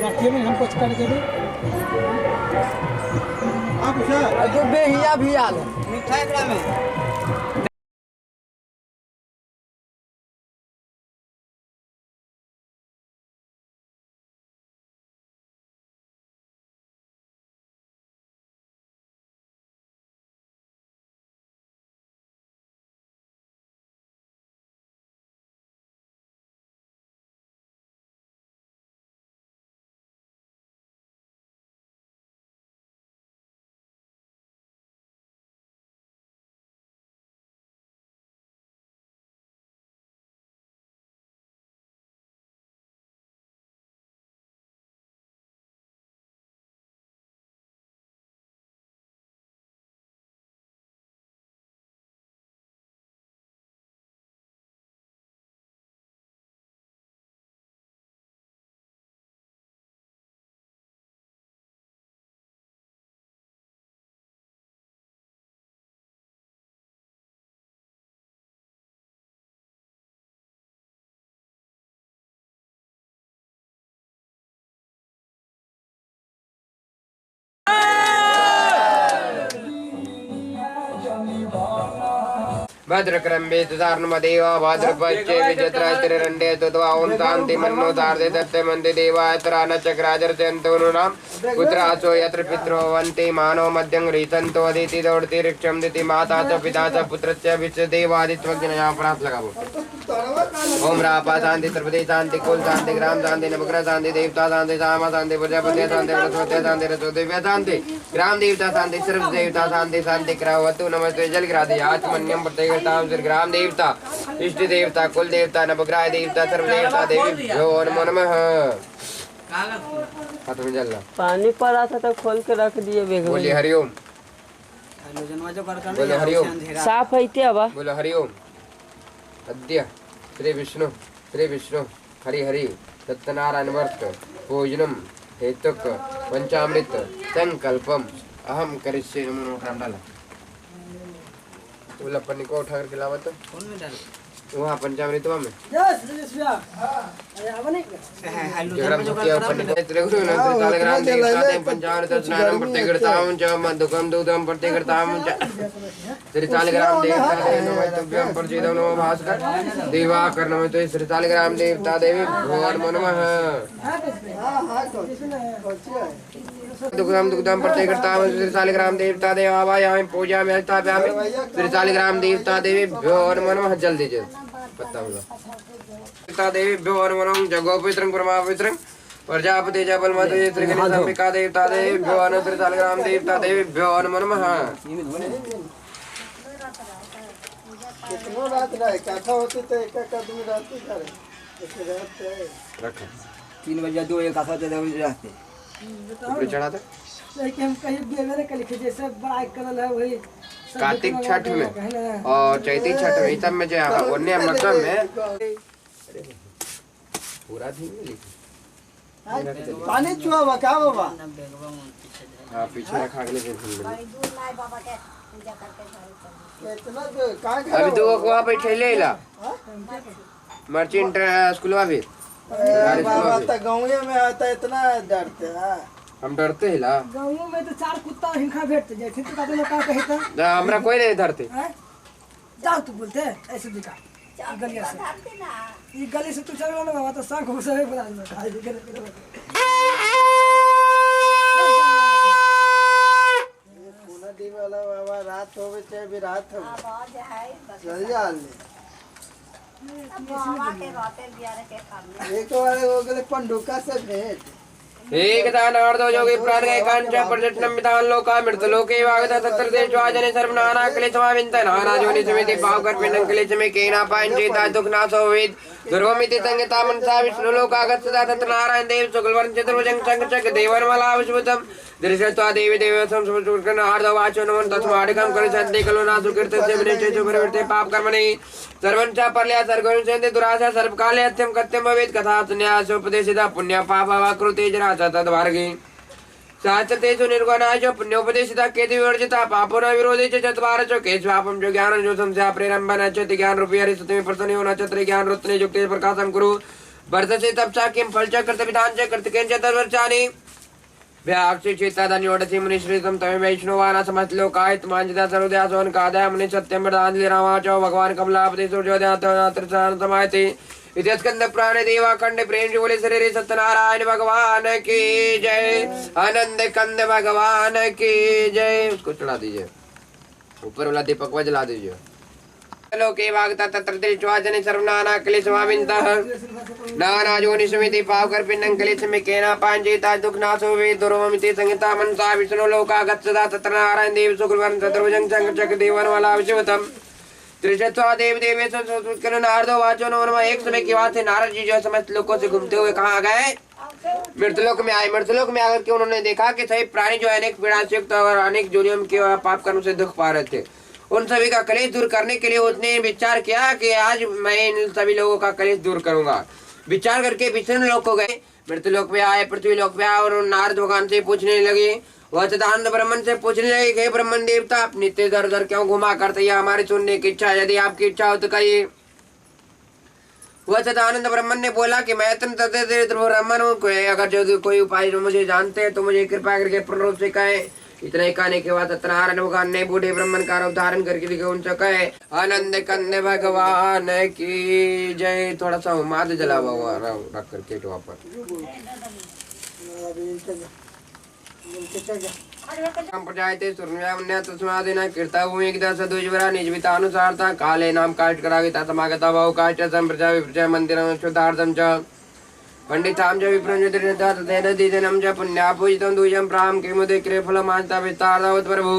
लड़की में हम कुछ कर दे भी आल मिठाई में भद्रक्रमे तुदार्णमदेव भाद्रपक्षे विचित्रातिरण्डे तुत्वा ओं शान्ति मन्नो तार्दे दत्ते मन्ते देवायत्रा न चक्राजर्चन्तूनुनां पुत्रासो यत्र पित्रो वन्ति मानो मध्यं रीतन्तो अदिति दौड़ति रिक्षं दिति माता च पिता च पुत्रस्य विश्वदेवादित्वज्ञनया प्राप्त लगावो ओम रापा शांति त्रिपति शांति कुल शांति ग्राम शांति नवग्रह शांति देवता शांति सामा शांति प्रजापति शांति बृहस्पति शांति रसोदेव्य शांति ग्राम देवता शांति सर्व देवता शांति शांति करावतु नमस्ते जल ग्राधि आत्मन्यम प्रत्येकताम श्री ग्राम देवता इष्ट देवता कुल देवता नवग्रह देवता सर्व देवता देवी नमो नमः। हाथ में जल पानी पड़ा था तो खोल के रख दिए बेग बोले हरिओम बोले हरिओम साफ है क्या बा बोले हरिओम अद्य श्री विष्णु हरि हरि सत्यनारायण वर्त भोजनम हेतुक पंचामृत संकल्पम अहम करिष्ये नमो नाम डाला तो लपन को उठा करके लावा तो कौन में डाल वहाँ पंचामृत में जगरा मुख्य पंडित गुरु नंतर तालग्राम देवता पंचामृत स्नानं प्रत्येकर्तां च मधुकं दूधं प्रत्येकर्तां च श्री तालग्राम देवता देवी तुभ्यं प्रचोदनं नमो भास्कर देवाकर नमः श्री तालग्राम देवता देवी भगवान नमः दुग्धं दुग्धं प्रत्येकर्तां श्री तालग्राम देवता देवावायामि पूजामि स्थापयामि श्री तालग्राम देवता देवी भगवान नमः जल्दी जल्दी पत्ता बोलो देवी भ्यो नमः जगो पवित्रं परमा पवित्रं प्रजापति जबलमते त्रिगुणी संबिका देवता देवभ्यो अनुत्रितालग्राम देवता देवभ्यो नमो नमः। कितनों रात रहे कथा होती तो एक एक आदमी रहती करे ऐसे रहते रखो 3 बजे 2 एक आसा ते रहते ऊपर चढ़ाते लेकिन हम कहीं बेवरे के लिखे जैसे बड़ा करल है वही कार्तिक छठ में और चैती छठ में तब में जो अन्य मतलब में पूरा दिन में लिखा पानी चुआ हुआ क्या बाबा हाँ पीछे रखा अगले दिन इतना तो कहाँ अभी तो वो वहाँ पे ठेले ला मर्ची इंटर स्कूल में भी बाबा तो गाँव में आता इतना डरते हैं हम डरते हैं ला गाँव में तो 4 कुत्ता हिंखा भेटते जैसे तो कहते लोग का कहता ना हमरा कोई नहीं डरते जाओ तू बोलते ऐसे दिखा गली से ये गली से तू चल ना बाबा तो सांख हो सब बना नदी वाला बाबा रात होवे चाहे भी रात हो चल जा एक बार हो गए पंडुका से भेंट एक दान अर्धो जोगी प्राण गए कांचा प्रजटनम विधान लोका मृत लोके वागता सत्र देश वाजने सर्व नाना क्लेशमा विंत नाना जोनि समिति पावकर पिंडं क्लेश में केना पांचेता दुख नाशो वेद ध्रुवमिति संगता मनसा विष्णु लोकागत सदा तत्र नारायण देव शुक्लवर्ण चतुर्भुजं संचक देवनमला विश्वतम दृश्यत्वा देवी देवसं सुकृतन अर्धो वाचो नमन तस्मादिकं करिषन्ते खलु नासु कीर्तस्य विनिश्चय प्रवृत्ते पाप कर्मणि सर्वं च पर्या सर्गं चेते दुराशा सर्वकाले अत्यं कत्यं भवेत् कथा न्यास उपदेशिता पुण्य पाप वाकृते जरा च तद्वार्गे साचतेषु निर्गुणाय च पुण्योपदेशिता केतु विवर्जिता पापो न विरोधे च चत्वार च केशवापं च ज्ञानं जो संस्या प्रेरम्बन च ज्ञान रूपी हरिस्तमे प्रसन्नो न चत्रे ज्ञान रत्ने युक्ते प्रकाशं कुरु वर्तसे तपसा किं फल च कृत विधान च कृतकेन च तद्वर्चानि व्याक्षि चित्तादन्योडसी मुनिश्रीतं तमे वैष्णवाना समस्त लोकाय तुमांजिता सर्वदया सोन कादय मुनि सत्यं वदांजलि रामाचो भगवान कमलापति सूर्योदयात् समायते इति स्कंद प्राण देवा खंड प्रेम जी बोले शरीर सत्यनारायण भगवान की जय आनंद कंद भगवान की जय। उसको चढ़ा दीजिए ऊपर वाला दीपक को जला दीजिए। लोके वागता तत्र त्रिज्वाजने सर्वनाना क्लेशमाविन्तः नाना जोनि सुमिति पावकर पिंडं क्लेश में केना पांचेता दुख नाशो वे दुर्वमिति संहिता मनसा विष्णु लोकागतसदा तत्र नारायण देव शुक्लवर्ण चतुर्भुजं संचक देवनमला विश्वतम त्रिशत्वा देव देवे संस्कृत नारदो वाचो नमः। एक समय की बात है, नारद जी जो समस्त लोगों से घूमते हुए कहाँ गए? मृतलोक में आए। मृतलोक में आकर के उन्होंने देखा कि सभी प्राणी जो अनेक पीड़ा से युक्त और अनेक जोनियों के पाप कर्म से दुख पा रहे थे। उन सभी का कलेश दूर करने के लिए उसने विचार किया कि आज मैं इन सभी लोगों का कलेश दूर करूंगा। विचार करके विष्णु लोक को गए, मृतलोक में आए, पृथ्वी लोक में आए और नारद भगवान से पूछने लगे। वह सदानंद ब्रह्मन से पूछने लगे कि ब्रह्मन देवता आप नित्य दर दर क्यों घुमा करते हैं? हमारी सुनने की इच्छा, यदि आपकी इच्छा हो तो कहिए। वह सदानंद ब्रह्मन ने बोला कि मैं ब्रह्मन हूँ, अगर जो कोई उपाय मुझे जानते हैं तो मुझे कृपा करके पूर्ण रूप से कहे। इतना ही कहने के बाद सत्यनारायण भगवान ने बूढ़े ब्राह्मण का रूप धारण करके दिखे, उनसे कहे आनंद कंद भगवान की जय। थोड़ा सा माद जला हुआ रख करके वहाँ पर प्रजायते तस्मादिना कीर्ता भूमि सदुज्वरा निजवितानुसार था काले नाम काष्ट करागिता समागता बहु काष्ट संप्रजा विप्रजा मंदिरं शुद्धार्थं च पंडितां च विप्रंजतिर्नम च पुण्या पूजितं दूजं प्राम किमुदे कृफलमांता विस्तारदावत प्रभु।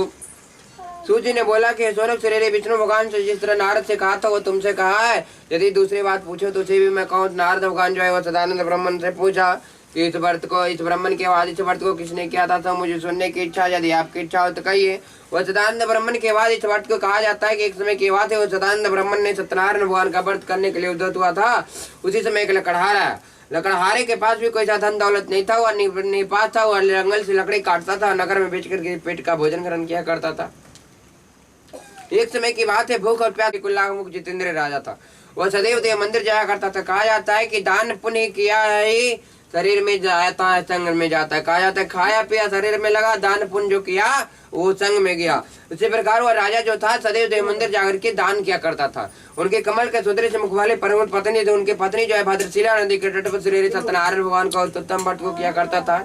सूची ने बोला कि सोनक शरीर विष्णु भगवान से जिस तरह नारद से कहा था वो तुमसे कहा है, यदि दूसरी बात पूछो तो उसे भी मैं कहूँ। नारद भगवान जो है वो सदानंद ब्रह्मन से पूछा कि इस ब्राह्मण के बाद इस व्रत को किसने किया था? तो मुझे सुनने की इच्छा, यदि आपकी इच्छा हो तो कहिए। वह सदानंद ब्रह्मण के बाद इस व्रत को कहा जाता है कि एक समय की बात है, वो सदानंद ब्रह्मण ने सत्यनारायण भगवान का व्रत करने के लिए उद्धत हुआ था। उसी समय एक लकड़हारे के पास भी कोई सा धन दौलत नहीं था। वह निपात था, वह जंगल से लकड़ी काटता था, नगर में बेच करके पेट का भोजन ग्रहण किया करता था। एक समय की बात है, भूख और प्यास के कुल्लामुख जितेंद्र राजा था। वह सदैव देव मंदिर जाया करता था। कहा जाता है कि दान पुण्य किया है शरीर में जाता है, संग में जाता है। कहा जाता है खाया पिया शरीर में लगा, दान पुण्य जो किया वो संग में गया। इसी प्रकार वह राजा जो था सदैव देव मंदिर जाकर के दान किया करता था। उनके कमल के सुंदर से मुख वाले परम पत्नी थे। उनके पत्नी जो है भद्रशिला नदी के तट पर श्री सत्यनारायण भगवान का उत्तम व्रत को किया करता था।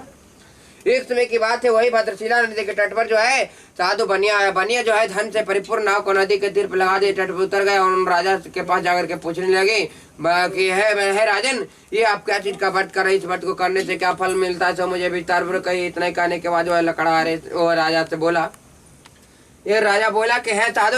एक समय की बात है, वही भद्रशिला नदी के तट पर जो है साधु बनिया जो है धन से परिपूर्ण नाव को नदी के तीर पर लगा दिए, तट पर उतर गए और राजा के पास जाकर के पूछने लगे कि है राजन, ये आप क्या चीज का व्रत कर रहे, इस व्रत को करने से क्या फल मिलता है, सो मुझे विस्तार पूर्वक कही। इतना ही कहने के बाद जो है लकड़ा राजा से बोला, ये राजा बोला कि है साधु,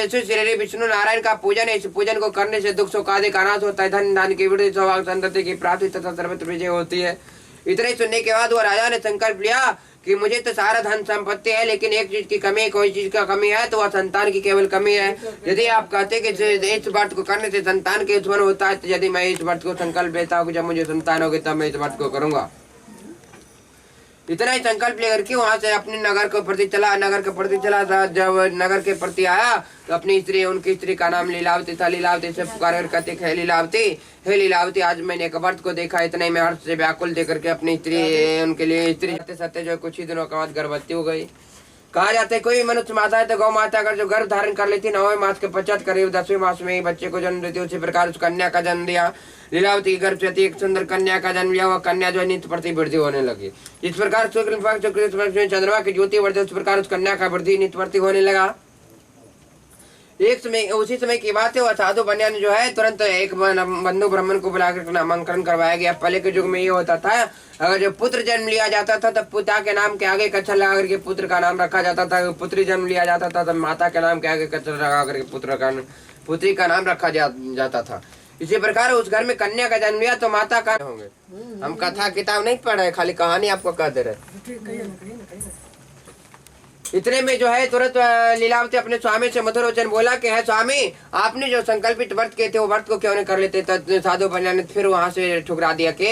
श्री विष्णु नारायण का पूजन है, इस पूजन को करने से दुख शोक आदि का नाश होता है, धन दान की वृद्धि, सौभाग्य संतति की प्राप्ति तथा सर्वत्र विजय होती है। इतना ही सुनने के बाद वो राजा ने संकल्प लिया कि मुझे तो सारा धन संपत्ति है, लेकिन एक चीज की कमी, कोई चीज का कमी है तो वह संतान की केवल कमी है। यदि आप कहते कि इस व्रत को करने से संतान के उत्पन्न होता है, तो यदि मैं इस व्रत को संकल्प लेता हूँ कि जब मुझे संतान होगी तब मैं इस व्रत को करूंगा। इतना ही संकल्प लेकर के वहां से अपने नगर के प्रति चला था। जब नगर के प्रति आया तो अपनी स्त्री, उनकी स्त्री का नाम लीलावती था। लीलावती से पुकार कर कहते हे लीलावती, आज मैंने एक व्रत को देखा। इतने में हर्ष से व्याकुल देकर के अपनी स्त्री, उनके लिए स्त्री सत्य जो कुछ ही दिनों के बाद गर्भवती हो गई। कहा जाता है कोई मनुष्य माता है तो गौ माता अगर जो गर्भ धारण कर लेती 9वें मास के पश्चात करीब 10वें मास में ही बच्चे को जन्म देती, उसी प्रकार उस कन्या का जन्म दिया। लीलावती के गर्भ से एक सुंदर कन्या का जन्म लिया। वह कन्या जो नित्य प्रति वृद्धि होने लगी। इस प्रकार चंद्रमा की ज्योति बढ़ती, उस प्रकार उस कन्या का वृद्धि नित्य प्रति होने लगा। एक समय, उसी समय की बात है, वह साधु बनिया ने जो है तुरंत एक बंधु ब्राह्मण को बुलाकर नामांकन करवाया गया। पहले के युग में ये होता था, अगर जो पुत्र जन्म लिया जाता था तब पिता के नाम के आगे कच्छर लगा करके पुत्र का नाम रखा जाता था। पुत्री जन्म लिया जाता था तब माता के नाम के आगे कच्छर लगा करके पुत्री का नाम रखा जाता था। इसी प्रकार उस घर में कन्या का जन्म लिया तो माता का होंगे। हम कथा किताब नहीं पढ़ रहे, खाली कहानी आपको कह दे रहे। इतने में जो है तुरंत लीलावती अपने स्वामी से मधुर वचन बोला कि है स्वामी, आपने जो संकल्पित व्रत किए थे वो व्रत को क्यों नहीं कर लेते। साधु बनिया ने फिर वहां से ठुकरा दिया कि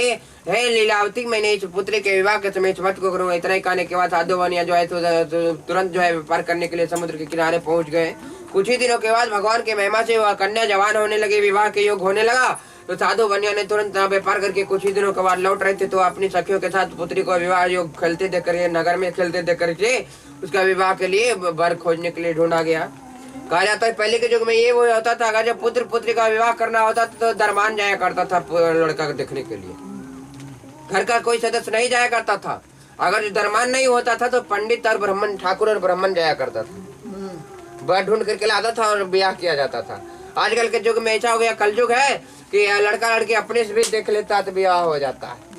हे लीलावती, मैंने इस पुत्री के विवाह के समय इस व्रत को करूंगा। इतना ही कहने के बाद साधु बनिया जो है तुरंत जो है व्यापार करने के लिए समुद्र के किनारे पहुंच गए। कुछ ही दिनों के बाद भगवान के महिमा से वह कन्या जवान होने लगी, विवाह के योग होने लगा। तो साधु बनिया ने तुरंत व्यापार करके कुछ ही दिनों के बाद लौट रहे थे तो अपनी सखियों के साथ पुत्री को विवाह योग खेलते देख करके, नगर में खेलते देख करके उसका विवाह के लिए वर खोजने के लिए ढूंढा गया। कहा जाता है पहले के युग में ये वो होता था, अगर जब पुत्र पुत्री का विवाह करना होता तो दरमान जाया करता था लड़का को देखने के लिए। घर का कोई सदस्य नहीं जाया करता था। अगर दरमान नहीं होता था तो पंडित और ब्राह्मण, ठाकुर और ब्राह्मण जाया करता था, वर ढूंढ करके लाता था और ब्याह किया जाता था। आजकल के युग में ऐसा हो गया, कल युग है कि लड़का लड़की अपने से भी देख लेता है तो ब्याह हो जाता है।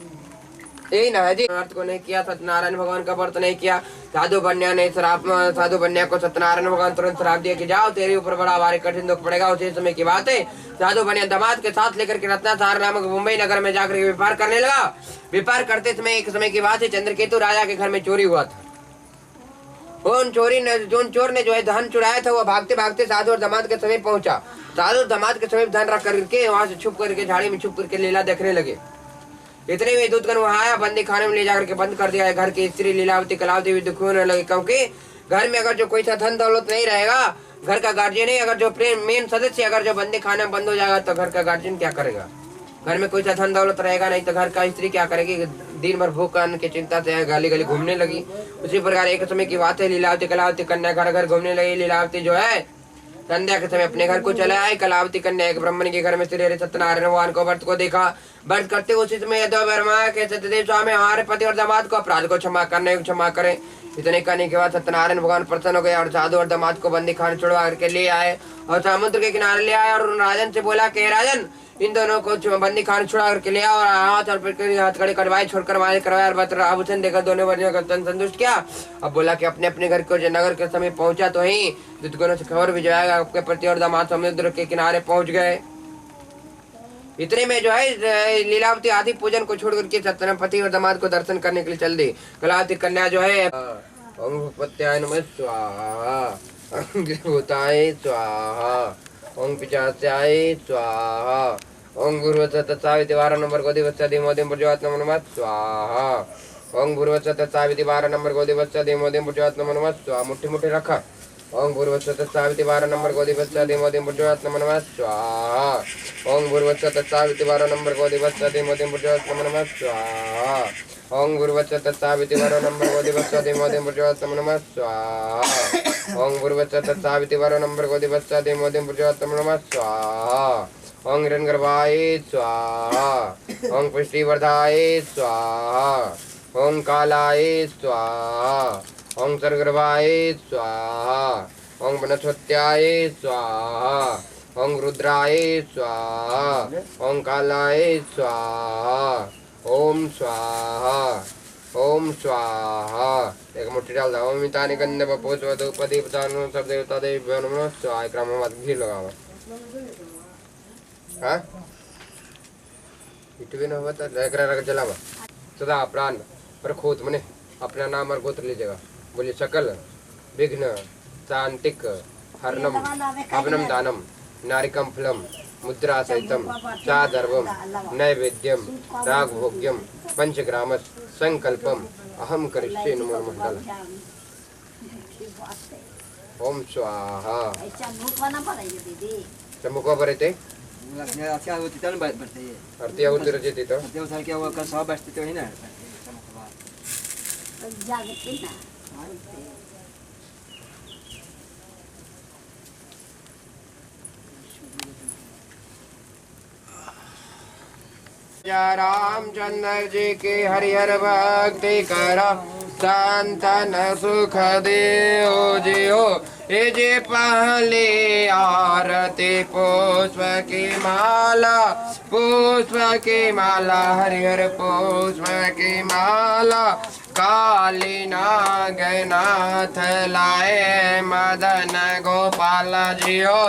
यही ना है जी। व्रत को नहीं किया, सत्यनारायण भगवान का व्रत नहीं किया। साधु बनिया को सत्यनारायण भगवान तुरंत श्राप दिया कि जाओ, तेरे ऊपर बड़ा भारी कठिन दुख पड़ेगा। उसी समय की बात है, साधु बनिया दामाद के साथ लेकर के रत्नासार नामक मुंबई नगर में जाकर के व्यापार करने लगा। व्यापार करते समय एक समय की बात है, चंद्रकेतु राजा के घर में चोरी हुआ था। उन चोर ने जो है धन चुराया था, वो भागते भागते साधु और दामाद के समीप पहुंचा। साधु दामाद के समीप धन रख करके वहां से छुप करके झाड़ी में छुप करके लीला देखने लगे। इतने में दूतगण वहां आया, बंदी खाने में ले जाकर के बंद कर दिया। घर की स्त्री लीलावती कलावती भी दुखी होने लगी, क्योंकि घर में अगर जो कोई सा धन दौलत नहीं रहेगा, घर का गार्जियन ही अगर जो मेन सदस्य अगर जो बंदी खाने में बंद हो जाएगा तो घर का गार्जियन क्या करेगा। घर में कोई सा धन दौलत रहेगा नहीं तो घर का स्त्री क्या करेगी। दिन भर भूख अन्न की चिंता से गली गली घूमने लगी। उसी प्रकार एक समय की बात है, लीलावती कलावती कन्या घर घर घूमने लगी। लीलावती जो है संध्या के समय अपने घर को चले आए। कलावती कन्या एक ब्राह्मण के घर में श्री हरि सत्यनारायण भगवान को व्रत को देखा। व्रत करते उसी समय सत्यदेव स्वामी हमारे पति और दामाद को अपराध को क्षमा करें। इतने करने के बाद सत्यनारायण भगवान प्रसन्न हो गए और साधु और दामाद को बंदी खाने छुड़वा करके ले आए और समुद्र के किनारे ले आए। और राजन से बोला कि राजन, इन दोनों को बंदी खाने छुड़ा करके ले आओ और हाथ खड़े करवाए, छोड़कर मारे करवाए और आभूषण देकर दोनों वर्णियों का संतुष्ट किया। अब बोला कि अपने अपने घर को नगर के समय पहुंचा तो ही दूतगणों से खबर भी जाएगा आपके प्रति और दामाद समुद्र के किनारे पहुंच गए। इतने में जो है लीलावती आदि पूजन को छोड़ करके सत्यपति और दामाद को दर्शन करने के लिए चल दी। कलावती कन्या जो है ओम भूपत्याय नमः स्वाहा, भूताय स्वाहा, ओम पिशाचाय स्वाहा, ओम गुरुवत्स तत्साविति 12 नंबर गोदिवत्स दिमोदिम प्रज्वात नमः स्वाहा, ओम गुरुवत्स तत्साविति 12 नंबर गोदिवत्स दिमोदिम प्रज्वात नमः स्वाहा। मुट्ठी मुट्ठी रखा। ओम गुरुवत्स तत्साविति 12 नंबर गोदिवत्स दिमोदिम प्रज्वात नमः स्वाहा, ओम गुरुवत्स तत्साविति 12 नंबर गोदिवत्स दिमोदिम प्रज्वात नमः स्वाहा, ओम गुरुवत्स तत्साविति 12 नंबर गोदिवत्स दिमोदिम प्रज्वात नमः स्वाहा, ओम गुरुवत्स तत्साविति 12 नंबर गोदिवत्स दिमोदिम प्रज्वात नमः स्वाहा, ओम हिरण्यगर्भाय स्वाहा, ओम पुष्टिवर्धाय स्वाहा, ओम कालाय स्वाहा, ओम सर्गर्भाय स्वाहा, ओम वनस्पत्याय स्वाहा, ओम रुद्राय स्वाहा, ओम कालाय स्वाहा, ओम स्वाहा, ओम स्वाहा। एक मुट्ठी डाल दो। ओम मितानि गंध पुष्प धूप दीप दान सब देवता देवी नमः स्वाहा। क्रम में घी लगाओ। हाँ इतने न होता रख जलावा सदा प्राण प्रखोत मने अपना नाम और गोत्र लीजिएगा। बोलिए सकल विघ्न शांतिक हरणम हवनम दानम नारिकम फलम मुद्रा सहितम चादर्वम नैवेद्यम रागभोग्यम पंचग्रामस संकल्पम अहम करिष्ये नमो मंडल। ओम स्वाहा। चमुका बरे ते अच्छा होती तो बढ़ते ये आरती आहुति रचती तो देव सर क्या वो कल सौ बैठते तो ही ना या रामचंद्र जी की हरिहर भक्ति करो संतन सुख देओ जियो। ये जे पहले आरती पुष्प की माला हरिहर पुष्प की माला काली नागनाथ लाए मदन गोपाल जियो।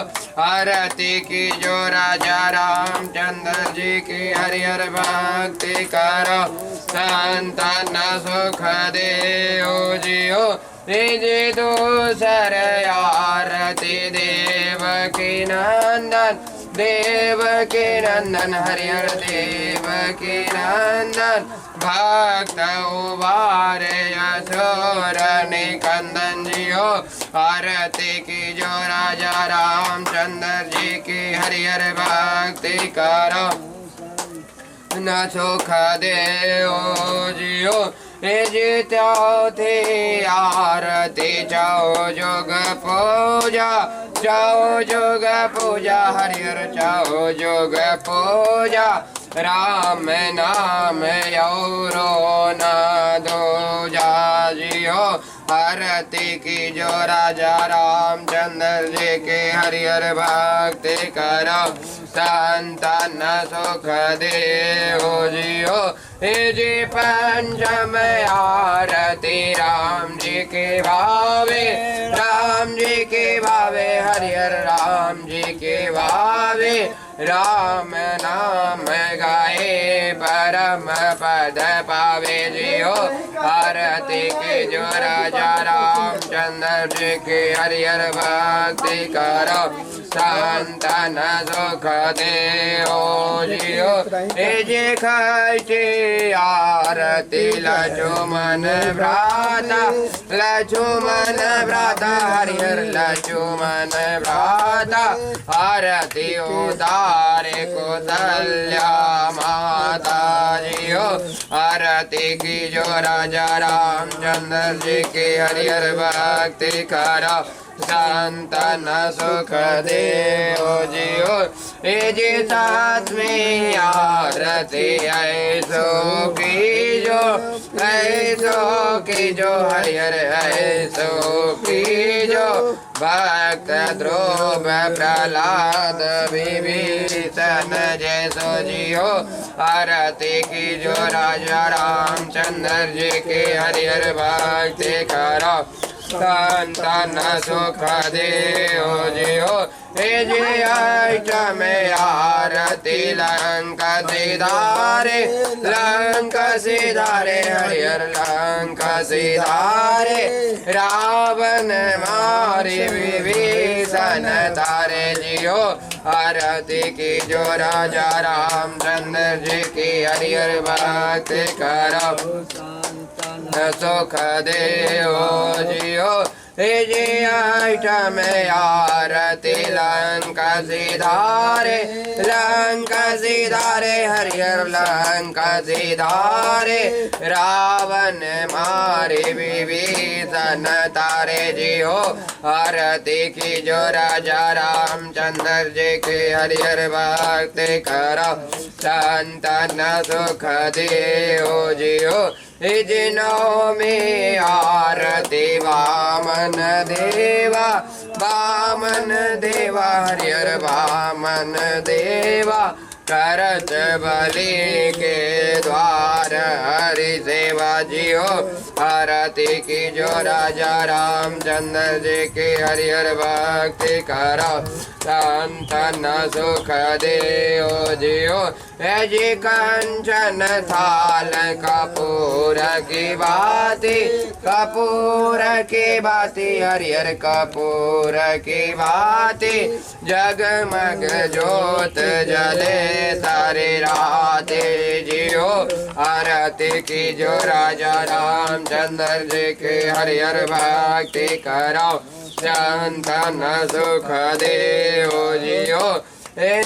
आरती की जो राजा रामचंद्र जी की हरिहर भक्ति करो संतन सुख देओ जियो। जे दूसर आरती देव की नंदन हरिहर देव की नंदन भक्त उबारे असुर निकंदन जियो। आरती की जो राजा रामचंद्र जी की हरिहर भक्ति करो न सुख देओ जियो। जीत्यो थे आरती चाओ जोग पूजा हरिहर चाओ जोग पूजा। राम नाम यौरो न दो जियो। आरती की जो राजा रामचंद्र जी के हरिहर भक्ति करो संतन सुख देओ जियो। जी पंचम आरती राम जी के भावे हरिहर राम जी के भावे। राम नाम गाए परम पद पावे जियो। आरती के जो राजा रामचंद्र जी के हरिहर भक्ति करो संतन सुख देओ जियो। जे खाई आरती लक्ष्मण भ्राता हरिहर लक्ष्मण भ्राता। आरती उतारे कौशल्या माता जियो। आरती की जो राजा रामचंद्र जी के हरिहर भक्ति करो संतन सुख देओ जियो। जे साथ में आरती ऐसो की जो हरिहर ऐसो की जो। भक्त ध्रुव प्रहलाद विभीषण जैसो जियो। आरती की जो राजा रामचंद्र जी के हरिहर भक्ति करो संतन सुख देओ जियो। जे आइटम आरती लंका सिधारे हरिहर लंका सिधारे। रावण मारे विभीषण तारे जियो। आरती की जो राजा रामचंद्र जी की हरिहर भक्ति करो सुख देओ जियो। जे आइटम आरती लंका सिधारे हरिहर लंका सिधारे। रावण मारे विभीषण तारे जियो। आरती की जो राजा रामचंद्र जी के हरिहर भक्ति करो संतन सुख देओ जियो। जिनो में आरती वामन देवा वामन देवा हरिहर वामन देवा करत बलि के द्वार हरि सेवा जियो आरती की जो राजा रामचंद्र जी की हरिहर भक्ति करो संतन सुख देओ जियो है जी कंचन थाल कपूर की बाती हरिहर कपूर की बाती जगमग ज्योत जले सारे राते जियो आरती की जो राजा रामचंद्र जी के हरिहर भक्ति करो संतन सुख देओ जियो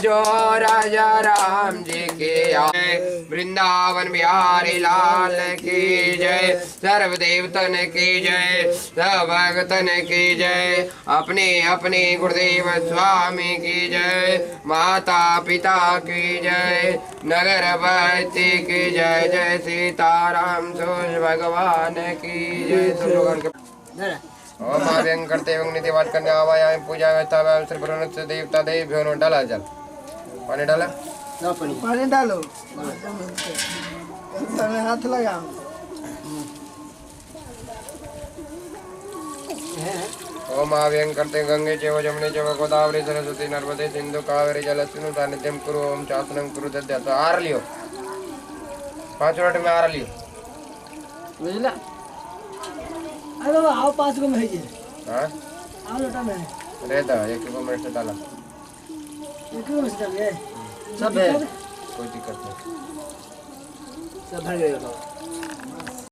जो राजा राम जी के आए वृंदावन बिहारी लाल की जय सर्व देवतन की जय सब भगतन की जय अपने अपने गुरुदेव स्वामी की जय माता पिता की जय नगर बहती की जय जय सीताराम सूर्य भगवान की जय सब लोगों के ओम आव्यंग करते एवं निधिवाद करने आवायाम पूजा व्यवस्था व्यायाम श्री प्रणत देवता देव भ्योनो डाला जल पानी डाला पानी डालो हाथ लगाओ ओम आव्यंग करते गंगे चैव जमुने चैव गोदावरी सरस्वती नर्मदे सिंधु कावेरी जलस्मिन् सान्निध्यं कुरु ओम शासनं कुरु दद्यात् आर लियो 5 मिनट में आर लियो बुझला अरे आओ 5 को में है जी हां आओ लोटा में रहता 1 मिनट से डाला एक में से डालिए सब है कोई दिक्कत नहीं सब भर गए